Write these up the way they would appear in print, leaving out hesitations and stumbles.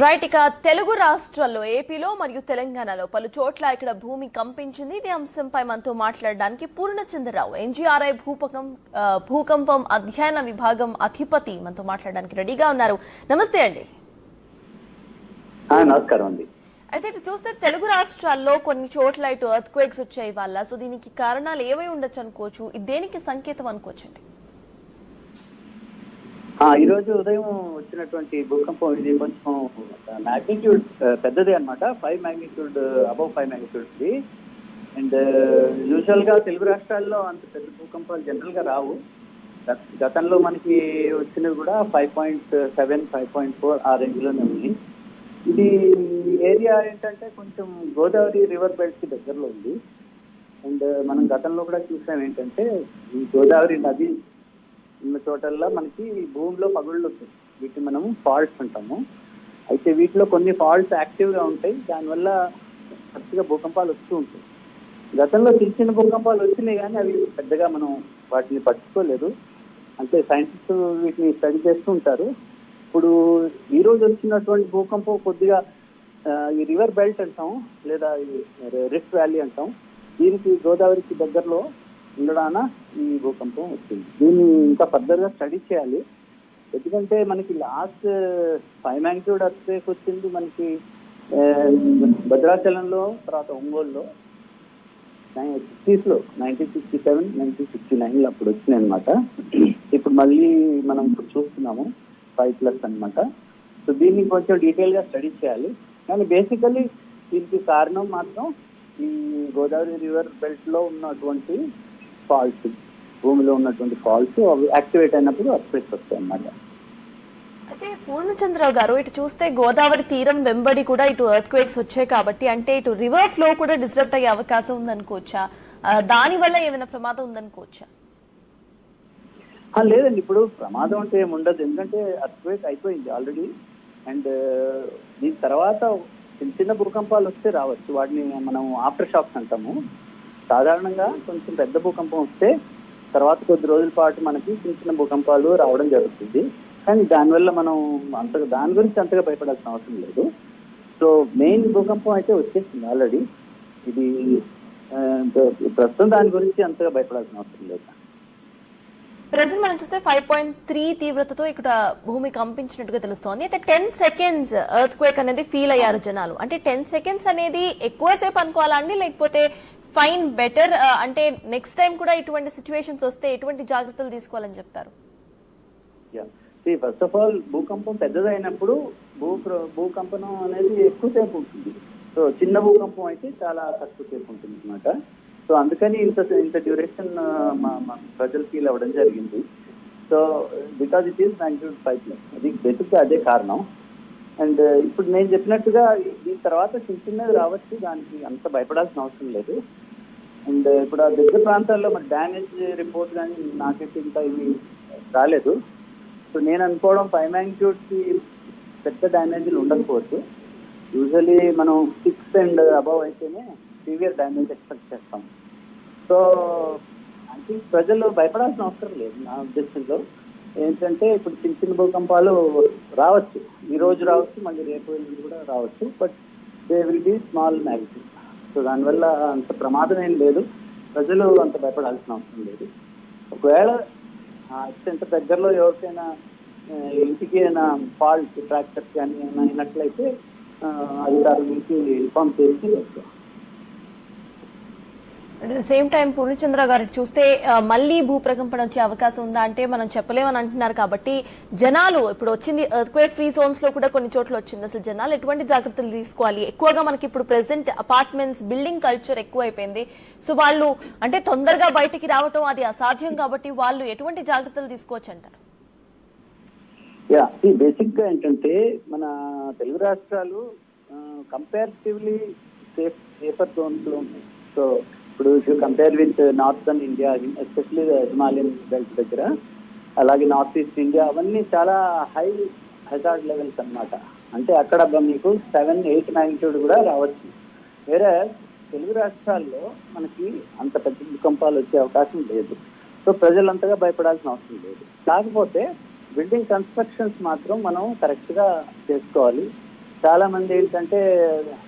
Right. ఇక తెలుగు రాష్ట్రాల్లో ఏపీలో మరియు తెలంగాణలో పలు చోట్ల ఇక్కడ భూమి కంపించింది. ఇదే అంశంపై మనతో మాట్లాడడానికి పూర్ణచంద్రరావు, ఎన్జీఆర్ఐ భూకంపం అధ్యయన విభాగం అధిపతి, మనతో మాట్లాడడానికి రెడీగా ఉన్నారు. నమస్తే అండి. నమస్కారం అండి. అయితే ఇటు చూస్తే తెలుగు రాష్ట్రాల్లో కొన్ని చోట్ల ఇటు ఎర్త్ క్వేక్స్ వచ్చాయి వాళ్ళ. సో దీనికి కారణాలు ఏమై ఉండొచ్చు అనుకోవచ్చు, ఇది దేనికి సంకేతం అనుకోవచ్చండి? ఈ రోజు ఉదయం వచ్చినటువంటి భూకంపం ఇది కొంచెం మ్యాగ్నిట్యూడ్ పెద్దది అనమాట. 5 magnitude, above 5 magnitude. And usual గా తెలుగు రాష్ట్రాల్లో అంత పెద్ద భూకంపాలు జనరల్ గా రావు. గతంలో మనకి వచ్చినవి కూడా 5.7, 5.4 ఆ రేంజ్ లోనే ఉంది. ఇది ఏరియా ఏంటంటే కొంచెం గోదావరి రివర్ బెల్ట్ కి దగ్గరలో ఉంది. అండ్ మనం గతంలో కూడా చూసాం ఏంటంటే ఈ గోదావరి నది ఉన్న చోటల్లో మనకి భూమిలో పగుళ్ళు ఉంటాయి. వీటిని మనము ఫాల్ట్స్ అంటాము. అయితే వీటిలో కొన్ని ఫాల్ట్స్ యాక్టివ్గా ఉంటాయి, దానివల్ల కొద్దిగా భూకంపాలు వస్తూ ఉంటాయి. గతంలో చిన్న చిన్న భూకంపాలు వచ్చినాయి కానీ అవి పెద్దగా మనం వాటిని పట్టుకోలేదు. అంటే సైంటిస్ట్ వీటిని స్టడీ చేస్తూ ఉంటారు. ఇప్పుడు ఈ రోజు వచ్చినటువంటి భూకంపం కొద్దిగా ఈ రివర్ బెల్ట్ అంటాం, లేదా రిఫ్ట్ వ్యాలీ అంటాం, దీనికి గోదావరికి దగ్గరలో ఉండడాన ఈ భూకంపం వచ్చింది. దీన్ని ఇంకా ఫర్దర్ గా స్టడీ చేయాలి. ఎందుకంటే మనకి లాస్ట్ 5 మాగ్నిట్యూడ్ ఎర్త్క్వేక్ వచ్చింది మనకి భద్రాచలంలో, తర్వాత ఒంగోలులో 60s లో 1967, 1969 అప్పుడు వచ్చినాయి అనమాట. ఇప్పుడు మళ్ళీ మనం ఇప్పుడు చూస్తున్నాము 5+ అనమాట. సో దీన్ని కొంచెం డీటెయిల్ గా స్టడీ చేయాలి. కానీ బేసికలీ దీనికి కారణం మాత్రం ఈ గోదావరి రివర్ బెల్ట్ లో ఉన్నటువంటి ఫాల్స్, భూమిలో ఉన్నటువంటి ఫాల్స్ అవి యాక్టివేట్ అయినప్పుడు ఎర్త్క్వేక్స్ వస్తాయి అన్నమాట. అయితే పూర్ణచంద్రరావు గారు, ఇటు చూస్తే గోదావరి తీరం వెంబడి కూడా ఇటు ఎర్త్క్వేక్స్ వచ్చాయి కాబట్టి అంటే ఇటు రివర్ ఫ్లో కూడా డిస్టర్బ్ అయ్యే అవకాశం ఉందనుకోవచ్చా? దాని వల్ల ఏమైనా ప్రమాదం ఉందనుకోవచ్చా? లేదండి, ఇప్పుడు ప్రమాదం అంటే ఏముండదు. ఎందుకంటే ఎర్త్క్వేక్ అయిపోయింది ఆల్రెడీ. అండ్ దీని తర్వాత చిన్న చిన్న భూకంపాలు వస్తే రావచ్చు. వాటిని మనం ఆఫ్టర్ షాక్స్ అంటాము. సాధారణంగా కొంచెం పెద్ద భూకంపం వస్తే తర్వాత కొద్ది రోజుల పాటు మనకి చిన్న చిన్న భూకంపాలు రావడం జరుగుతుంది. కానీ దానివల్ల మనం దాని గురించి అంతగా భయపడాల్సిన అవసరం లేదు. సో మెయిన్ భూకంపం అయితే వచ్చేసింది ఆల్రెడీ. ఇది ప్రస్తుతం దాని గురించి అంతగా భయపడాల్సిన అవసరం లేదు. ప్రజెంట్ మనం చూస్తే 5.3 తీవ్రతతో ఇక్కడ భూమి కంపించినట్టుగా తెలుస్తోంది. అయితే 10 సెకండ్స్ ఎర్త్ క్వేక్ అనేది ఫీల్ అయ్యారు జనాలు. అంటే 10 సెకండ్స్ అనేది ఎక్కువసేపు అనుకోవాలా అండి, లేకపోతే ఫైన్ బెటర్? అంటే నెక్స్ట్ టైం కూడా ఇటువంటి సిచ్యువేషన్స్ వస్తే ఎటువంటి జాగ్రత్తలు తీసుకోవాలని చెప్తారు? ఫస్ట్ ఆఫ్ ఆల్ భూకంపం పెద్దదైనప్పుడు భూకంపనం అనేది ఎక్కువసేపు ఉంటుంది. సో చిన్న భూకంపం అయితే చాలా తక్కువ సేపు ఉంటుంది అనమాట. సో అందుకని ఇంత డ్యూరేషన్ ప్రజలు ఫీల్ అవ్వడం జరిగింది. సో బికాజ్ ఇట్ ఈస్ 95+, అది బేసిక్గా అదే కారణం. అండ్ ఇప్పుడు నేను చెప్పినట్టుగా దీని తర్వాత చిన్న చిన్నది రావచ్చు, దానికి అంత భయపడాల్సిన అవసరం లేదు. అండ్ ఇప్పుడు ఆ దగ్గర ప్రాంతాల్లో మరి డ్యామేజ్ రిపోర్ట్ కానీ నాకైతే ఇంకా ఇవి రాలేదు. సో నేను అనుకోవడం 5 మాగ్నిట్యూడ్కి పెద్ద డ్యామేజ్లు ఉండకపోవచ్చు. యూజువలీ మనం 6 అండ్ అబవ్ అయితేనే సివియర్ డ్యామేజ్ ఎక్స్పెక్ట్ చేస్తాం. సో అంటే ప్రజలు భయపడాల్సిన అవసరం లేదు నా ఉద్దేశంలో. ఏంటంటే ఇప్పుడు చిన్న చిన్న భూకంపాలు రావచ్చు, ఈ రోజు రావచ్చు, మళ్ళీ రేపు కూడా రావచ్చు, but they will be small magnitude. So దానివల్ల అంత ప్రమాదం ఏం లేదు, ప్రజలు అంత భయపడాల్సిన అవసరం లేదు. ఒకవేళ అత్యంత దగ్గరలో ఎవరికైనా ఇంటికి అయినా ఫాల్ట్ ట్రాక్టర్స్ కానీ ఏమైనా అయినట్లయితే అధికారుల నుంచి ఇన్ఫార్మ్ చేసి వస్తాం. At the same time Purnachandra గారు చూస్తే మళ్ళీ భూప్రకంపన వచ్చే అవకాశం ఉందా అంటే మనం చెప్పలేమని అంటున్నారు. కాబట్టి జనాలు ఇప్పుడు వచ్చింది ఎర్త్క్వేక్ ఫ్రీ జోన్స్ లో కూడా కొన్ని చోట్ల వచ్చింది. అసలు జనాలు ఎటువంటి జాగ్రత్తలు తీసుకోవాలి? ఎక్కువగా మనకి ఇప్పుడు ప్రెసెంట్ అపార్ట్మెంట్స్, బిల్డింగ్ కల్చర్ ఎక్కువ అయిపోయింది. సో వాళ్ళు అంటే తొందరగా బయటికి రావటం అది అసాధ్యం కాబట్టి వాళ్ళు ఎటువంటి జాగ్రత్తలు తీసుకోవచ్చు అంటారు? బేసిక్ గా ఏంటంటే మన తెలుగు రాష్ట్రాలు కంపారిటివ్లీ సేఫర్ జోన్స్ లో ఉన్నాయి. సో ఇప్పుడు compare with northern India, especially Himalayan belt దగ్గర, అలాగే నార్త్ ఈస్ట్ ఇండియా, అవన్నీ చాలా హై హెజార్డ్ లెవెల్స్ అనమాట. అంటే అక్కడ మీకు 7, 8 మాగ్నిట్యూడ్ కూడా రావచ్చు. వేరే తెలుగు రాష్ట్రాల్లో మనకి అంత పెద్ద భూకంపాలు వచ్చే అవకాశం లేదు. సో ప్రజలంతగా భయపడాల్సిన అవసరం లేదు. కాకపోతే బిల్డింగ్ కన్స్ట్రక్షన్స్ మాత్రం మనం కరెక్ట్గా చేసుకోవాలి. చాలా మంది ఏంటంటే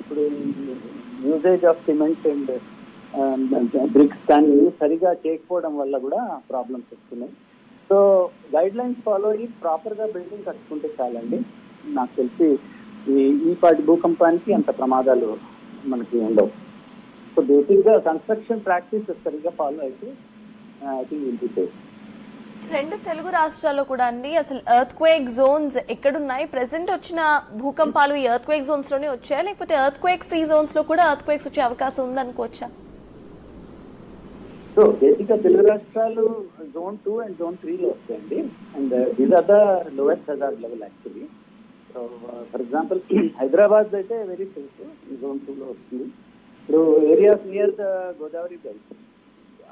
ఇప్పుడు usage of cement and bricks కానీ సరిగా చేయకపోవడం వల్ల కూడా ప్రాబ్లమ్స్ వస్తున్నాయి. సో గైడ్ లైన్స్ ఫాలో అయ్యి ప్రాపర్గా బిల్డింగ్ కట్టుకుంటే చాలండి. నాకు తెలిసి ఈ పాటి భూకంపానికి అంత ప్రమాదాలు మనకి ఉండవు. సో బేసిక్గా కన్స్ట్రక్షన్ ప్రాక్టీస్ సరిగ్గా ఫాలో అయితే I think will be safe. రెండు తెలుగు రాష్ట్రాల్లో కూడా అండి అసలు ఎర్త్ క్వేక్ జోన్స్ ఎక్కడున్నాయి? ప్రెసెంట్ వచ్చిన భూకంపాలు ఈ ఎర్త్ క్వేక్ జోన్స్ లోనే వచ్చాయా, లేకపోతే ఎర్త్ క్వేక్ ఫ్రీ జోన్స్ లో కూడా ఎర్త్ క్వేక్స్ వచ్చే అవకాశం ఉందనుకోవచ్చా? సో బేసిక్గా తెలుగు రాష్ట్రాలు జోన్ 2 అండ్ జోన్ 3లో వస్తాయండి. And these are the lowest hazard level actually. So for example Hyderabad అయితే వెరీ సేఫ్, జోన్ 2లో వస్తుంది. ఇప్పుడు areas near the Godavari belt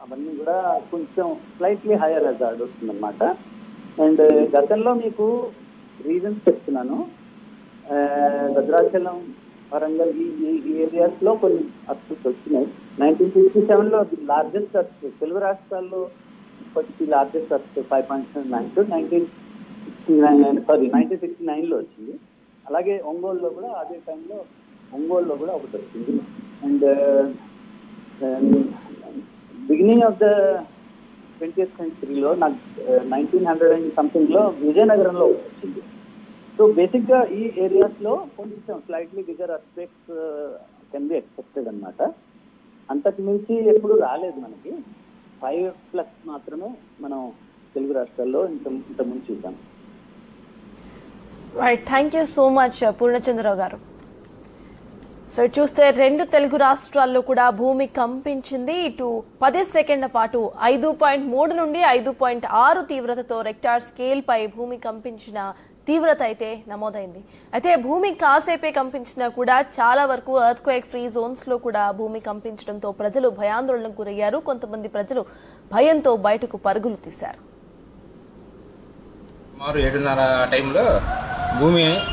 అవన్నీ కూడా కొంచెం స్లైట్లీ హైయర్ హజార్డ్ వస్తుందన్నమాట. అండ్ గతంలో మీకు రీజన్స్ చెప్తున్నాను. భద్రాచలం, వరంగల్ ఈ ఏరియాస్లో కొన్ని అర్త్స్ వచ్చినాయి. 1967లో లార్జెస్ట్ అర్త్ తెలుగు రాష్ట్రాల్లో ఇప్పటికీ లార్జెస్ట్ అర్త్ 5.9 1969లో వచ్చింది. అలాగే ఒంగోలులో కూడా అదే టైంలో ఒంగోలులో కూడా ఒకటి వచ్చింది. And beginning of the 20th centuryలో నాకు 1900 and somethingలో విజయనగరంలో వచ్చింది. సో బేసిక్గా ఈ ఏరియాస్లో కొంచెం slightly bigger aspects can be expected అనమాట. అంతకు మించి ఎప్పుడు రాలేదు మనకి. 5+ మాత్రమే మనం తెలుగు రాష్ట్రాల్లో ఇంతకుముందు చూద్దాం. Right, thank you so much Purnachandrarao గారు. సో చూస్తే రెండు తెలుగు రాష్ట్రాల్లో కూడా భూమి కంపించింది. ఇటు 10 సెకండ్ల పాటు 5.3 నుండి 5.6 తీవ్రతతో రెక్టార్ స్కేల్ పై భూమి కంపించిన తీవ్రత అయితే నమోదైంది. అయితే భూమి కాసేపే కంపించినా కూడా చాలా వరకు ఎర్త్ క్వేక్ ఫ్రీ జోన్స్ లో కూడా భూమి కంపించడంతో ప్రజలు భయాందోళనకు గురయ్యారు. కొంతమంది ప్రజలు భయంతో బయటకు పరుగులు తీశారు. సుమారు 7:30 టైంలో భూమి